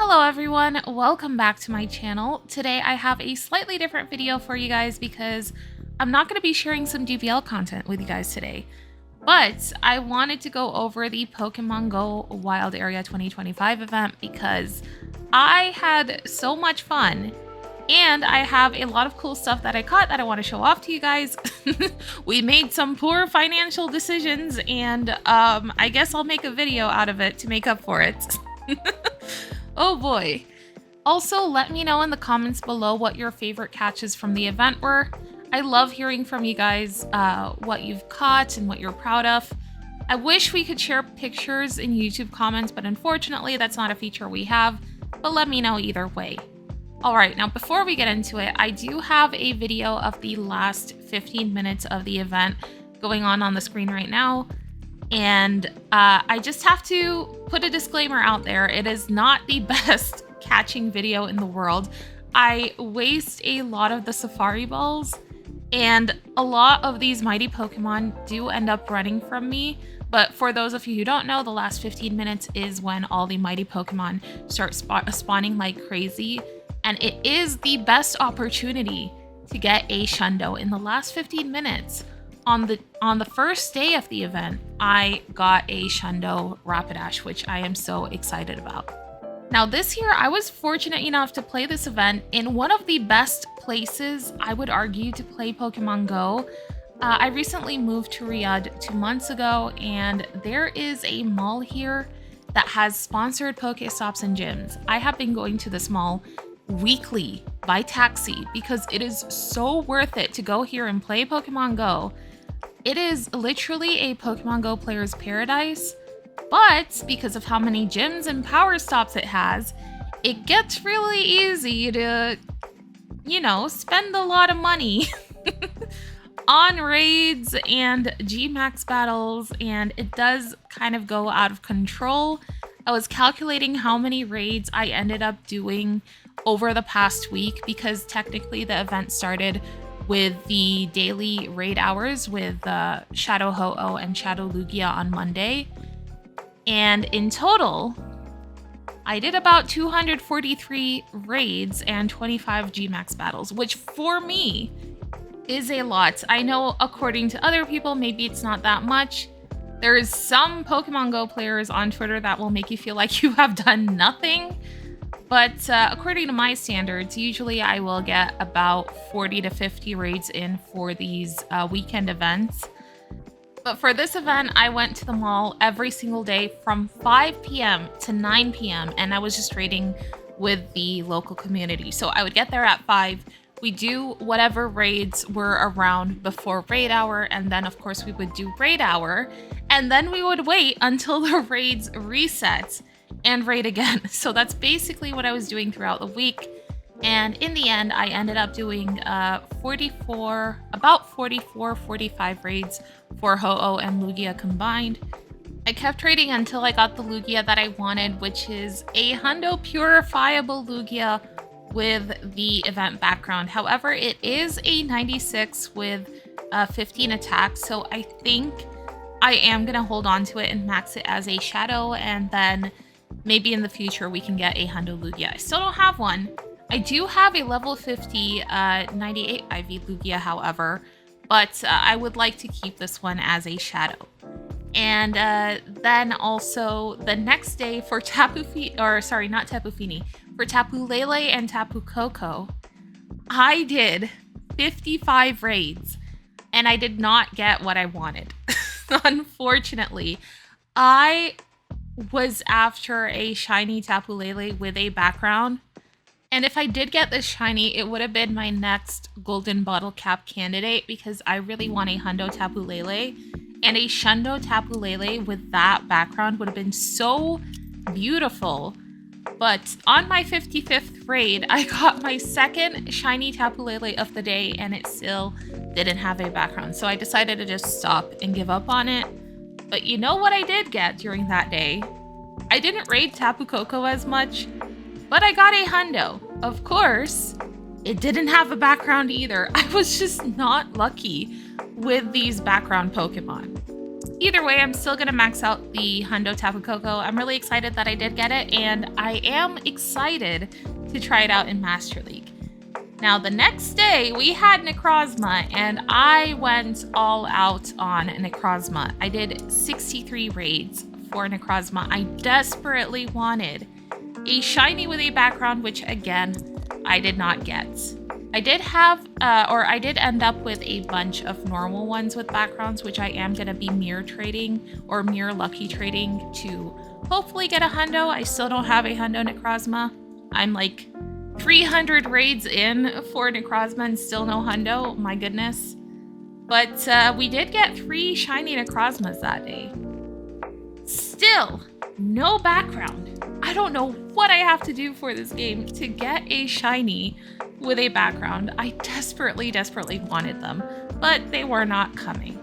Hello everyone, welcome back to my channel. Today I have a slightly different video for you guys because I'm not going to be sharing some DBL content with you guys today. But I wanted to go over the Pokémon GO Wild Area 2025 event because I had so much fun and I have a lot of cool stuff that I caught that I want to show off to you guys. We made some poor financial decisions and I guess I'll make a video out of it to make up for it. Oh boy. Also, let me know in the comments below what your favorite catches from the event were. I love hearing from you guys what you've caught and what you're proud of. I wish we could share pictures in YouTube comments, but unfortunately that's not a feature we have, but let me know either way. Alright, now before we get into it, I do have a video of the last 15 minutes of the event going on the screen right now. And I just have to put a disclaimer out there. It is not the best catching video in the world. I waste a lot of the safari balls, and a lot of these mighty Pokemon do end up running from me. But for those of you who don't know, the last 15 minutes is when all the mighty Pokemon start spawning like crazy. And it is the best opportunity to get a Shundo in the last 15 minutes. On the first day of the event, I got a Shundo Rapidash, which I am so excited about. Now this year, I was fortunate enough to play this event in one of the best places, I would argue, to play Pokemon GO. I recently moved to Riyadh 2 months ago, and there is a mall here that has sponsored Pokestops and gyms. I have been going to this mall weekly by taxi because it is so worth it to go here and play Pokemon GO. It is literally a Pokemon GO player's paradise, but because of how many gyms and power stops it has, it gets really easy to, you know, spend a lot of money on raids and G-Max battles, and it does kind of go out of control. I was calculating how many raids I ended up doing over the past week because technically the event started with the daily raid hours with Shadow Ho-Oh and Shadow Lugia on Monday. And in total, I did about 243 raids and 25 G-Max battles, which for me is a lot. I know according to other people, maybe it's not that much. There's some Pokemon GO players on Twitter that will make you feel like you have done nothing. But according to my standards, usually I will get about 40 to 50 raids in for these weekend events. But for this event, I went to the mall every single day from 5 p.m. to 9 p.m. and I was just raiding with the local community. So I would get there at 5. We do whatever raids were around before raid hour, and then of course we would do raid hour, and then we would wait until the raids reset and raid again. So that's basically what I was doing throughout the week. And in the end, I ended up doing about 44, 45 raids for Ho-Oh and Lugia combined. I kept raiding until I got the Lugia that I wanted, which is a Hundo purifiable Lugia with the event background. However, it is a 96 with 15 attacks, so I think I am gonna hold on to it and max it as a Shadow, and then maybe in the future we can get a Hundo Lugia. I still don't have one. I do have a level 50 98 IV Lugia, however, but I would like to keep this one as a Shadow. And then also the next day for Tapu Lele and Tapu Koko, I did 55 raids and I did not get what I wanted. Unfortunately, I was after a shiny Tapu Lele with a background, and if I did get this shiny, it would have been my next golden bottle cap candidate because I really want a Hundo Tapu Lele, and a Shundo Tapu Lele with that background would have been so beautiful. But on my 55th raid, I got my second shiny Tapu Lele of the day and it still didn't have a background. So I decided to just stop and give up on it. But you know what I did get during that day? I didn't raid Tapu Koko as much, but I got a Hundo. Of course, it didn't have a background either. I was just not lucky with these background Pokemon. Either way, I'm still gonna max out the Hundo Tapu Koko. I'm really excited that I did get it, and I am excited to try it out in Master League. Now, the next day, we had Necrozma, and I went all out on Necrozma. I did 63 raids for Necrozma. I desperately wanted a shiny with a background, which, again, I did not get. I did have, I did end up with a bunch of normal ones with backgrounds, which I am going to be mirror trading or mirror lucky trading to hopefully get a Hundo. I still don't have a Hundo Necrozma. I'm like 300 raids in for Necrozma and still no Hundo. My goodness. But we did get 3 shiny Necrozmas that day. Still, no background. I don't know what I have to do for this game to get a shiny with a background. I desperately wanted them, but they were not coming.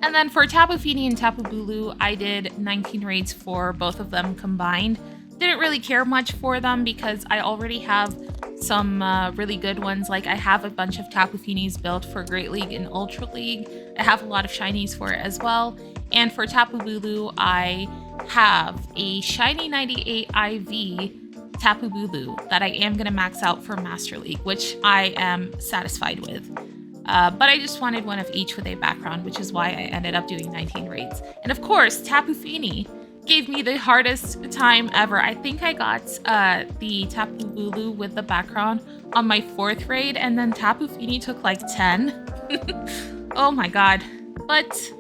And then for Tapu Fini and Tapu Bulu, I did 19 raids for both of them combined. Didn't really care much for them because I already have some really good ones. Like I have a bunch of Tapu Finis built for Great League and Ultra League. I have a lot of shinies for it as well. And for Tapu Bulu, I have a shiny 98 IV Tapu Bulu that I am going to max out for Master League, which I am satisfied with. But I just wanted one of each with a background, which is why I ended up doing 19 raids. And of course, Tapu Fini gave me the hardest time ever. I think I got the Tapu Bulu with the background on my 4th raid, and then Tapu Fini took like 10. Oh my god. But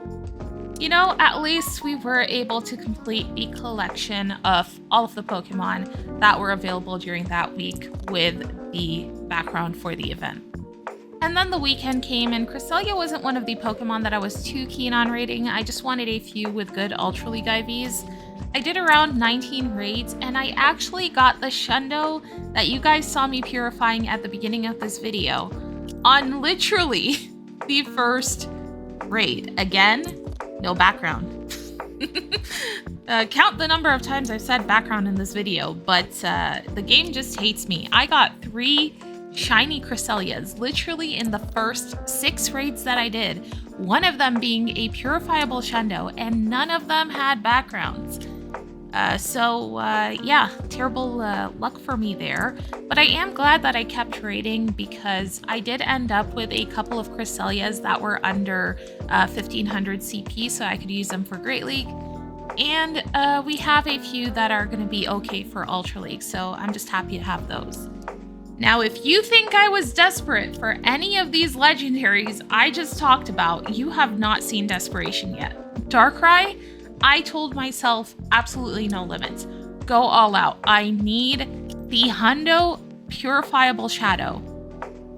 you know, at least we were able to complete the collection of all of the Pokemon that were available during that week with the background for the event. And then the weekend came, and Cresselia wasn't one of the Pokemon that I was too keen on raiding. I just wanted a few with good Ultra League IVs. I did around 19 raids, and I actually got the Shundo that you guys saw me purifying at the beginning of this video on literally the first raid. Again, no background. Count the number of times I've said background in this video, but the game just hates me. I got 3 shiny Cresselias literally in the first 6 raids that I did, one of them being a purifiable Shundo, and none of them had backgrounds. Yeah, terrible luck for me there. But I am glad that I kept raiding because I did end up with a couple of Cresselias that were under 1500 CP, so I could use them for Great League. And we have a few that are going to be okay for Ultra League, so I'm just happy to have those. Now, if you think I was desperate for any of these legendaries I just talked about, you have not seen desperation yet. Darkrai, I told myself absolutely no limits. Go all out. I need the Hundo Purifiable Shadow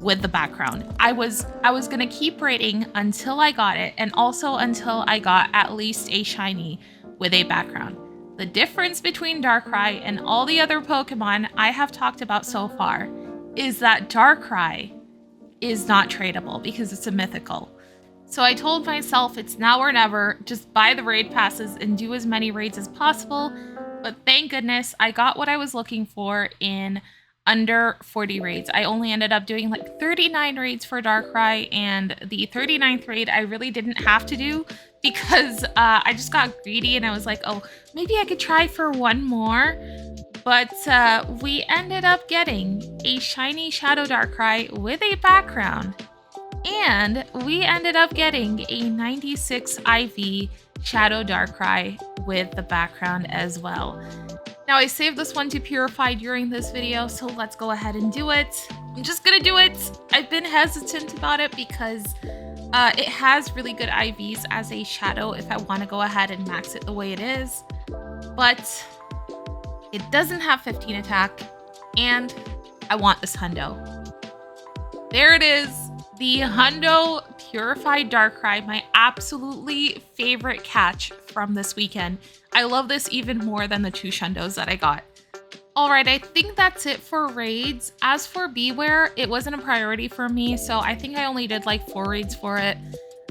with the background. I was gonna keep raiding until I got it, and also until I got at least a shiny with a background. The difference between Darkrai and all the other Pokemon I have talked about so far is that Darkrai is not tradable because it's a mythical. So I told myself it's now or never, just buy the raid passes and do as many raids as possible. But thank goodness I got what I was looking for in under 40 raids. I only ended up doing like 39 raids for Darkrai, and the 39th raid I really didn't have to do because I just got greedy and I was like, oh, maybe I could try for one more. But we ended up getting a shiny Shadow Darkrai with a background. And we ended up getting a 96 IV Shadow Darkrai with the background as well. Now I saved this one to purify during this video, so let's go ahead and do it. I'm just gonna do it. I've been hesitant about it because it has really good IVs as a Shadow if I want to go ahead and max it the way it is. But it doesn't have 15 attack, and I want this Hundo. There it is. The Hundo Purified Darkrai, my absolutely favorite catch from this weekend. I love this even more than the 2 Shundos that I got. Alright, I think that's it for raids. As for Bewear, it wasn't a priority for me, so I think I only did like 4 raids for it.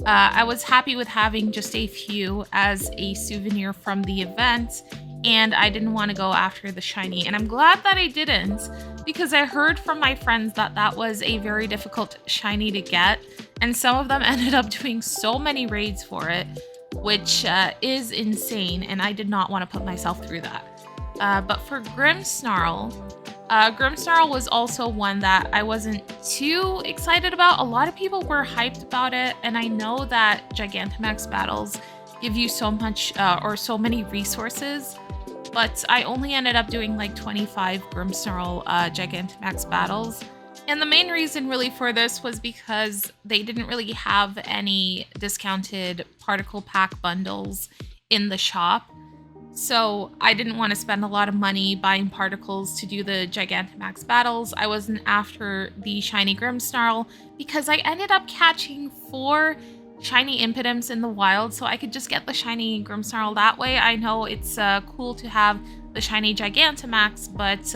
I was happy with having just a few as a souvenir from the event, and I didn't want to go after the shiny, and I'm glad that I didn't, because I heard from my friends that that was a very difficult shiny to get, and some of them ended up doing so many raids for it. which is insane, and I did not want to put myself through that. But for Grimmsnarl, Grimmsnarl was also one that I wasn't too excited about. A lot of people were hyped about it, and I know that Gigantamax battles give you so much or so many resources, but I only ended up doing like 25 Grimmsnarl Gigantamax battles. And the main reason really for this was because they didn't really have any discounted particle pack bundles in the shop. So I didn't want to spend a lot of money buying particles to do the Gigantamax battles. I wasn't after the shiny Grimmsnarl because I ended up catching 4 shiny Impidimps in the wild, so I could just get the shiny Grimmsnarl that way. I know it's cool to have the shiny Gigantamax, but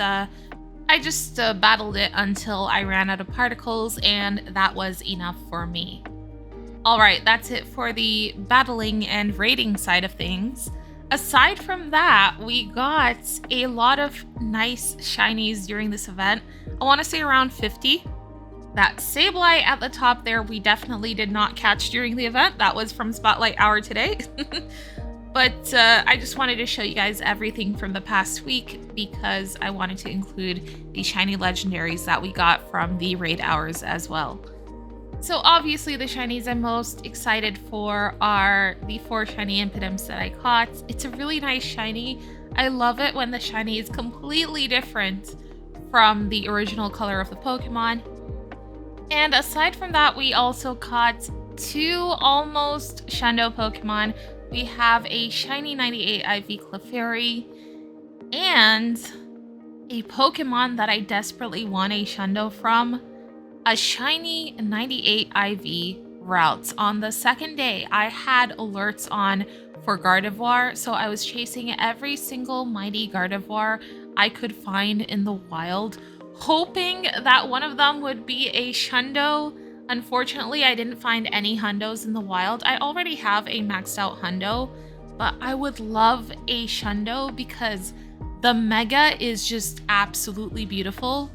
I just battled it until I ran out of particles, and that was enough for me. Alright, that's it for the battling and raiding side of things. Aside from that, we got a lot of nice shinies during this event. I want to say around 50. That Sableye at the top there, we definitely did not catch during the event. That was from Spotlight Hour today. But I just wanted to show you guys everything from the past week because I wanted to include the shiny legendaries that we got from the raid hours as well. So obviously the shinies I'm most excited for are the 4 shiny Impidimps that I caught. It's a really nice shiny. I love it when the shiny is completely different from the original color of the Pokemon. And aside from that, we also caught 2 almost Shundo Pokemon. We have a shiny 98 IV Clefairy and a Pokemon that I desperately want a Shundo from, a shiny 98 IV Routes. On the second day, I had alerts on for Gardevoir, so I was chasing every single mighty Gardevoir I could find in the wild, hoping that one of them would be a Shundo. Unfortunately, I didn't find any Hundos in the wild. I already have a maxed out Hundo, but I would love a Shundo because the Mega is just absolutely beautiful.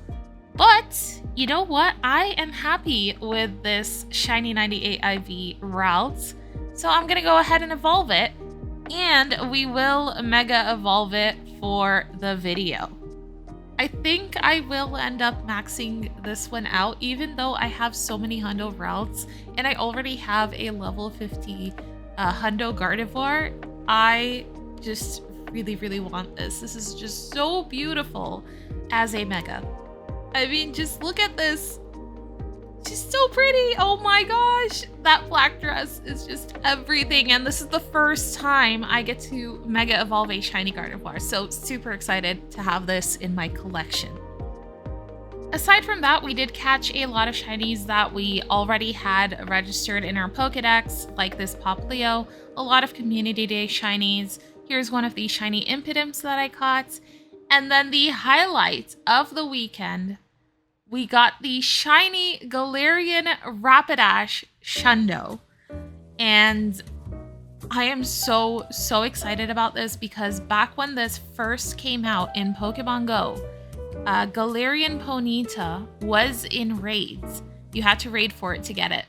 But you know what? I am happy with this shiny 98 IV Routes, so I'm gonna go ahead and evolve it, and we will Mega evolve it for the video. I think I will end up maxing this one out, even though I have so many Hundo Routes and I already have a level 50 Hundo Gardevoir. I just really want this. This is just so beautiful as a Mega. I mean, just look at this. She's so pretty. Oh my gosh. That black dress is just everything. And this is the first time I get to Mega Evolve a shiny Gardevoir. So super excited to have this in my collection. Aside from that, we did catch a lot of shinies that we already had registered in our Pokedex, like this Poplio, a lot of Community Day shinies. Here's one of the shiny Impidimps that I caught. And then the highlight of the weekend, we got the shiny Galarian Rapidash Shundo. And I am so excited about this because back when this first came out in Pokemon GO, Galarian Ponyta was in raids. You had to raid for it to get it.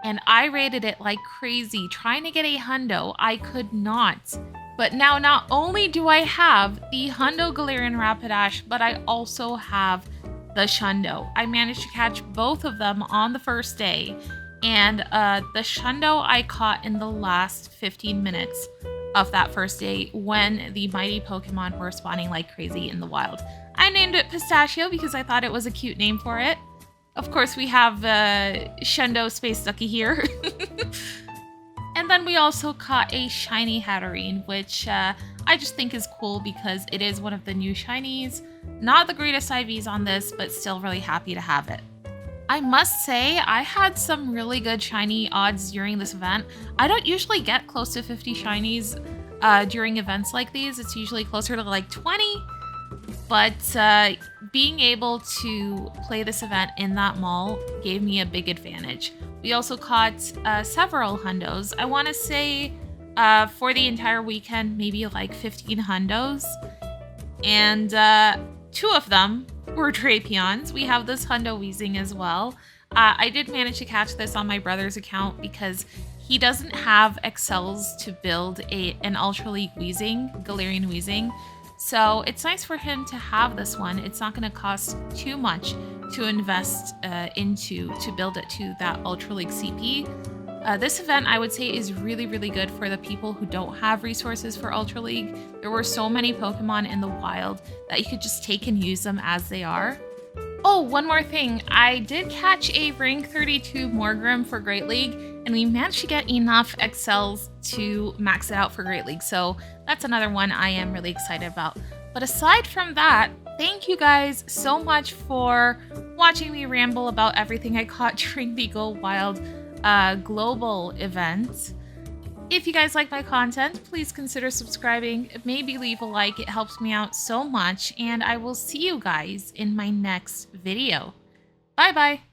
And I raided it like crazy, trying to get a Hundo. I could not. But now not only do I have the Hundo Galarian Rapidash, but I also have the Shundo. I managed to catch both of them on the first day, and the Shundo I caught in the last 15 minutes of that first day when the mighty Pokemon were spawning like crazy in the wild. I named it Pistachio because I thought it was a cute name for it. Of course, we have Shundo Space Ducky here. And then we also caught a shiny Hatterene, which I just think is cool because it is one of the new shinies. Not the greatest IVs on this, but still really happy to have it. I must say, I had some really good shiny odds during this event. I don't usually get close to 50 shinies during events like these. It's usually closer to like 20. But being able to play this event in that mall gave me a big advantage. We also caught several Hundos. I want to say for the entire weekend, maybe like 15 Hundos. And 2 of them were Drapions. We have this Hundo Weezing as well. I did manage to catch this on my brother's account because he doesn't have excels to build an Ultra League Galarian Weezing. So it's nice for him to have this one. It's not going to cost too much to invest to build it to that Ultra League CP. This event, I would say, is really, really good for the people who don't have resources for Ultra League. There were so many Pokemon in the wild that you could just take and use them as they are. Oh, one more thing. I did catch a rank 32 Morgrim for Great League, and we managed to get enough excels to max it out for Great League. So that's another one I am really excited about. But aside from that, thank you guys so much for watching me ramble about everything I caught during the Go Wild global event. If you guys like my content, please consider subscribing, maybe leave a like, it helps me out so much, and I will see you guys in my next video. Bye bye!